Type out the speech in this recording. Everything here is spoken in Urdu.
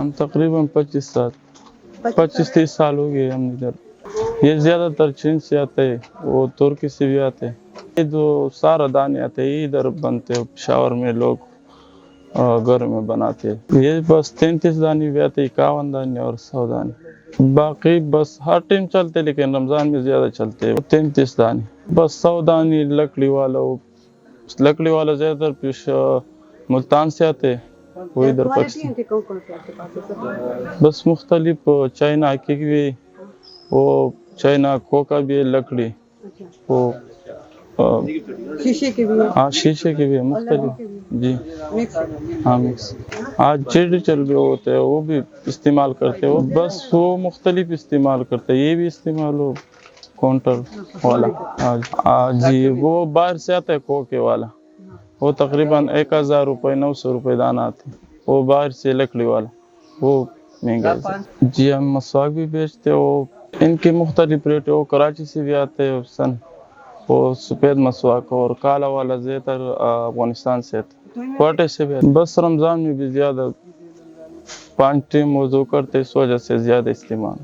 ہم تقریباً 25-30 سال ہو گئے ہم ادھر. یہ زیادہ تر چین سے آتے ہیں, وہ ترکی سے بھی آتے ہیں. یہ جو سارا دانے آتے ہیں یہ ادھر بنتے ہیں پشاور میں, لوگ گھر میں بناتے ہیں. یہ بس 33 دانی بھی آتے ہیں, 51 دانی اور 100 دانی. باقی بس ہر ٹائم چلتے لیکن رمضان میں زیادہ چلتے ہیں 33 دانی. بس 100 دانی لکڑی والا زیادہ تر پیش ملتان سے آتے ہیں, وہ ادھر پاکستان. بس مختلف چائنا کی بھی, وہ چائنا کوکا بھی ہے لکڑی, وہ شیشے کے بھی, ہاں شیشے کے بھی مختلف. جی ہاں مکس. آج جیڈ چل رہے ہوتے ہیں وہ بھی استعمال کرتے ہو, بس وہ مختلف استعمال کرتے ہیں. یہ بھی استعمال ہو کاؤنٹر والا. جی وہ باہر سے آتا ہے کوکے والا, وہ تقریباً 1000 روپے 900 روپے دانہ آتے. وہ باہر سے لکڑی والا, وہ مہنگا ہے. جی ہم مسواک بھی بیچتے, وہ ان کے مختلف ریٹ. وہ کراچی سے بھی آتے ہیں سن, وہ سفید مسواک, اور کالا والا زیتر افغانستان سے آتا, کوٹے سے بھی. بس رمضان میں بھی زیادہ 5 ٹائم وضو کرتے, اس وجہ سے زیادہ استعمال.